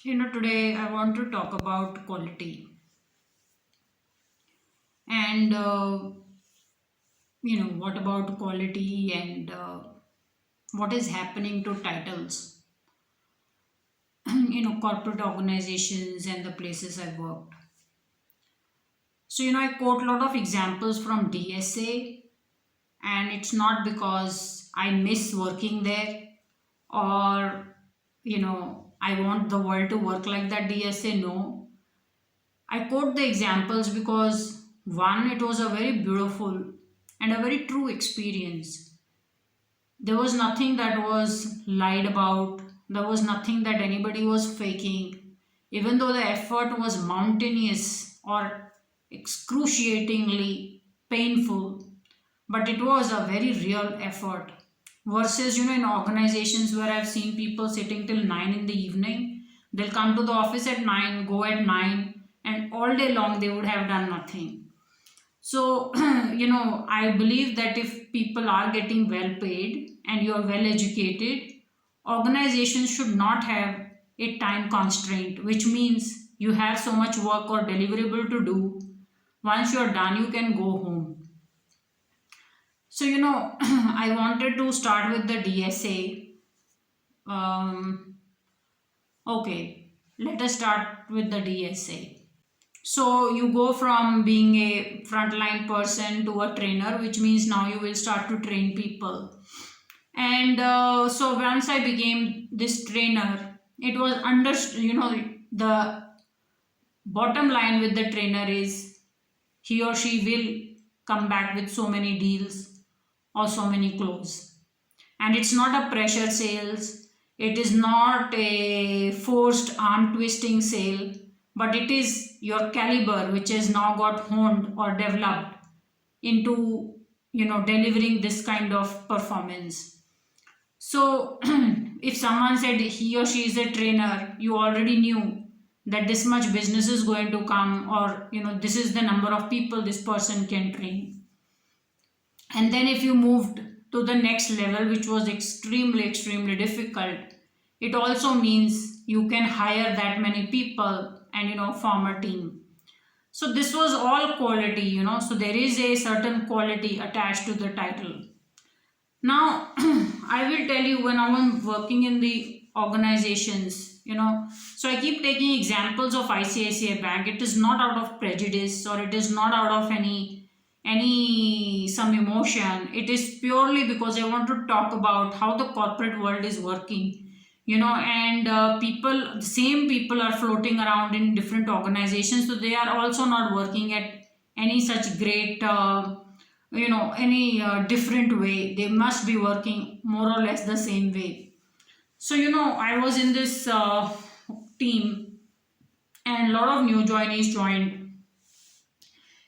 Today I want to talk about quality and what about quality and what is happening to titles, corporate organizations and the places I've worked. So, I quote a lot of examples from DSA, and it's not because I miss working there or, I want the world to work like that DSA. No, I quote the examples because one, it was a very beautiful and a very true experience. There was nothing that was lied about, there was nothing that anybody was faking. Even though the effort was mountainous or excruciatingly painful, but it was a very real effort. Versus, in organizations where I've seen people sitting till 9 in the evening, they'll come to the office at 9, go at 9, and all day long they would have done nothing. So, I believe that if people are getting well paid and you're well educated, organizations should not have a time constraint, which means you have so much work or deliverable to do. Once you're done, you can go home. So, I wanted to start with the DSA. Okay, let us start with the DSA. So you go from being a frontline person to a trainer, which means now you will start to train people. And so once I became this trainer, it was the bottom line with the trainer is he or she will come back with so many deals or so many close. And it's not a pressure sales, it is not a forced arm twisting sale, but it is your caliber which has now got honed or developed into delivering this kind of performance. So if someone said he or she is a trainer, you already knew that this much business is going to come, or this is the number of people this person can train. And then if you moved to the next level, which was extremely difficult, it also means you can hire that many people and form a team. So this was all quality, so there is a certain quality attached to the title. Now I will tell you, when I was working in the organizations, so I keep taking examples of ICICI Bank. It is not out of prejudice, or it is not out of any some emotion. It is purely because I want to talk about how the corporate world is working, and the same people are floating around in different organizations, so they are also not working at any such great any different way. They must be working more or less the same way. So I was in this team, and a lot of new joinees joined,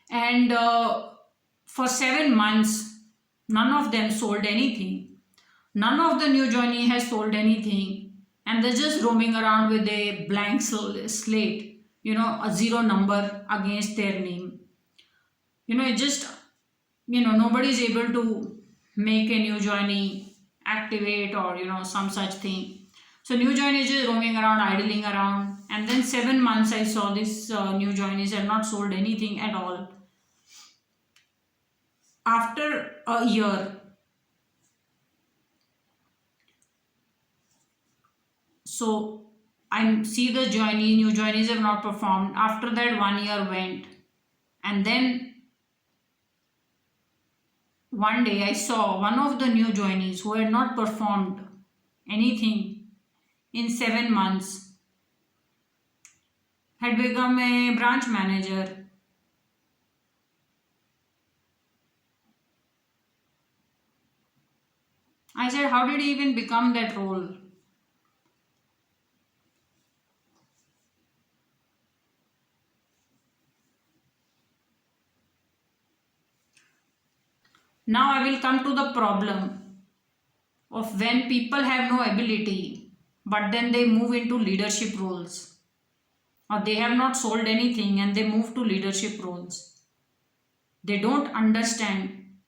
and for 7 months none of them sold anything. None of the new joinee has sold anything, and they're just roaming around with a blank slate, a zero number against their name. It just, nobody is able to make a new joinee activate, or some such thing. So new joinees just roaming around, idling around, and then 7 months I saw this new joinees have not sold anything at all. After a year, so I see the new joinees have not performed. After that, 1 year went, and then one day I saw one of the new joinees who had not performed anything in 7 months had become a branch manager. I said, how did he even become that role? Now I will come to the problem of when people have no ability, but then they move into leadership roles, or they have not sold anything and they move to leadership roles. They don't understand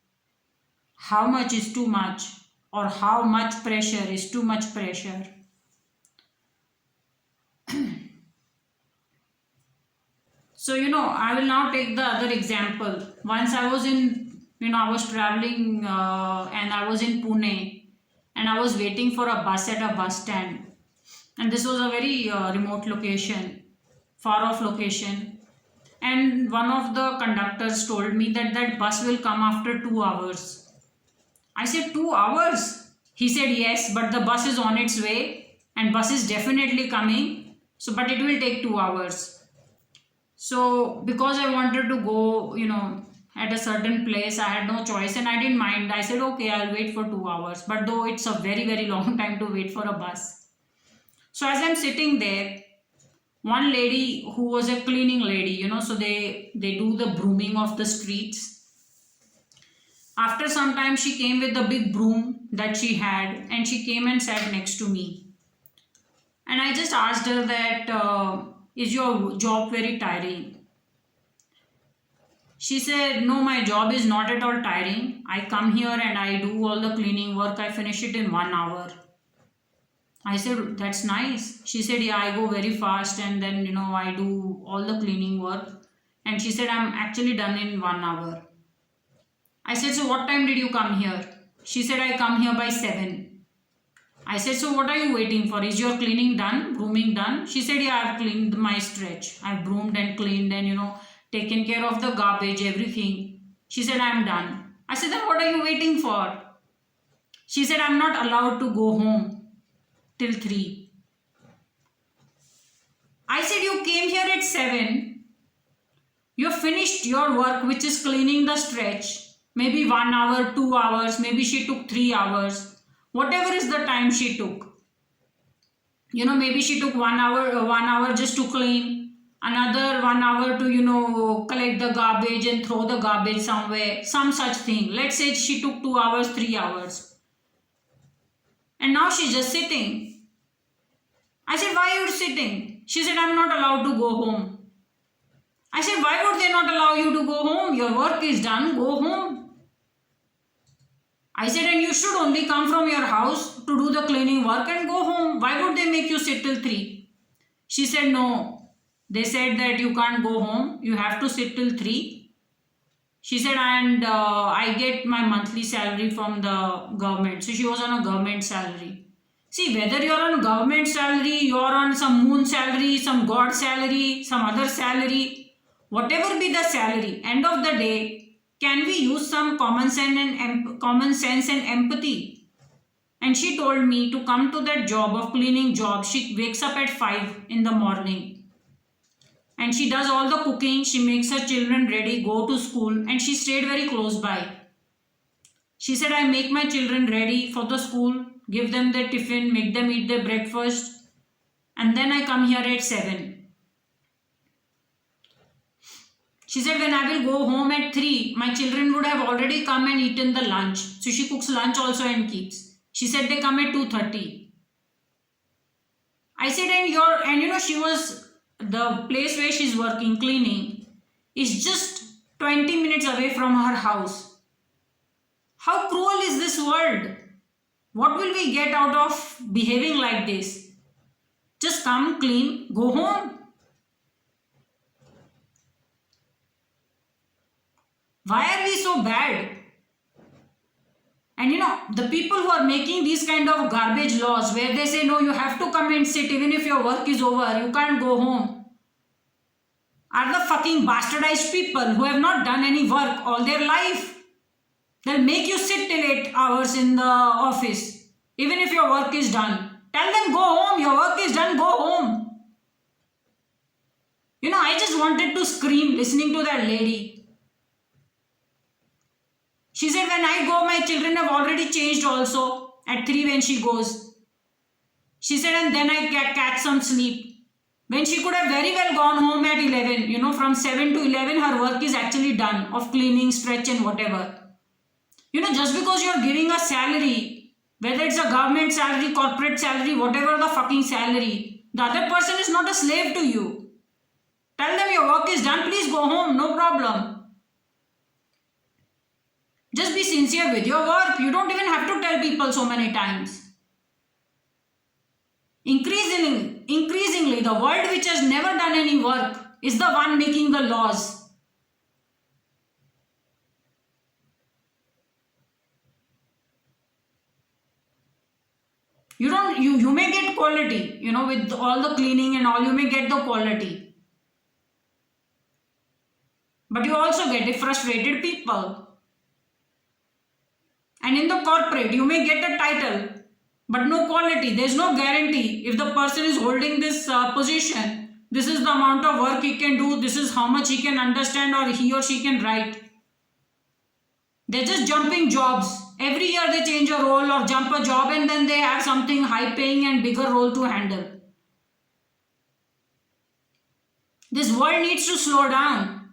how much is too much, or how much pressure is too much pressure. So, I will now take the other example. Once I was I was traveling and I was in Pune, and I was waiting for a bus at a bus stand. And this was a very remote location, far off location. And one of the conductors told me that that bus will come after 2 hours. I said, 2 hours? He said, yes, but the bus is on its way and bus is definitely coming. So, but it will take 2 hours. So, because I wanted to go, at a certain place, I had no choice and I didn't mind. I said, okay, I'll wait for 2 hours. But though it's a very, very long time to wait for a bus. So, as I'm sitting there, one lady who was a cleaning lady, so they do the brooming of the streets. After some time, she came with the big broom that she had and she came and sat next to me. And I just asked her that, is your job very tiring? She said, no, my job is not at all tiring. I come here and I do all the cleaning work. I finish it in 1 hour. I said, that's nice. She said, yeah, I go very fast and then, I do all the cleaning work. And she said, I'm actually done in 1 hour. I said, so what time did you come here? She said, I come here by 7. I said, so what are you waiting for? Is your cleaning done? Brooming done? She said, yeah, I've cleaned my stretch. I've broomed and cleaned and, taken care of the garbage, everything. She said, I'm done. I said, then what are you waiting for? She said, I'm not allowed to go home till 3. I said, you came here at 7. You finished your work, which is cleaning the stretch. Maybe 1 hour, 2 hours, maybe she took 3 hours. Whatever is the time she took. Maybe she took 1 hour just to clean. Another 1 hour to, collect the garbage and throw the garbage somewhere. Some such thing. Let's say she took 2 hours, 3 hours. And now she's just sitting. I said, why are you sitting? She said, I'm not allowed to go home. I said, why would they not allow you to go home? Your work is done, go home. I said, and you should only come from your house to do the cleaning work and go home. Why would they make you sit till 3? She said, no. They said that you can't go home. You have to sit till 3. She said, and I get my monthly salary from the government. So she was on a government salary. See, whether you're on government salary, you're on some moon salary, some god salary, some other salary, whatever be the salary, end of the day, can we use some common sense and empathy? And she told me to come to that job of cleaning job. She wakes up at 5 in the morning. And she does all the cooking. She makes her children ready, go to school. And she stayed very close by. She said, I make my children ready for the school, give them their tiffin, make them eat their breakfast. And then I come here at 7. She said, when I will go home at 3, my children would have already come and eaten the lunch. So she cooks lunch also and keeps. She said they come at 2:30. I said, she was, the place where she's working, cleaning, is just 20 minutes away from her house. How cruel is this world? What will we get out of behaving like this? Just come, clean, go home. Why are we so bad? And the people who are making these kind of garbage laws where they say, no, you have to come and sit even if your work is over, you can't go home, are the fucking bastardized people who have not done any work all their life. They'll make you sit till 8 hours in the office, even if your work is done. Tell them, go home, your work is done, go home. I just wanted to scream listening to that lady. She said, when I go, my children have already changed also at 3 when she goes. She said, and then I catch some sleep. When she could have very well gone home at 11, from 7 to 11, her work is actually done of cleaning, stretch and whatever. Just because you're giving a salary, whether it's a government salary, corporate salary, whatever the fucking salary, the other person is not a slave to you. Tell them your work is done, please go home, no problem. Just be sincere with your work. You don't even have to tell people so many times. Increasingly, the world which has never done any work is the one making the laws. You may get quality, with all the cleaning and all, you may get the quality. But you also get a frustrated people. And in the corporate, you may get a title, but no quality. There's no guarantee. If the person is holding this position, this is the amount of work he can do, this is how much he can understand or he or she can write. They're just jumping jobs. Every year they change a role or jump a job, and then they have something high paying and bigger role to handle. This world needs to slow down.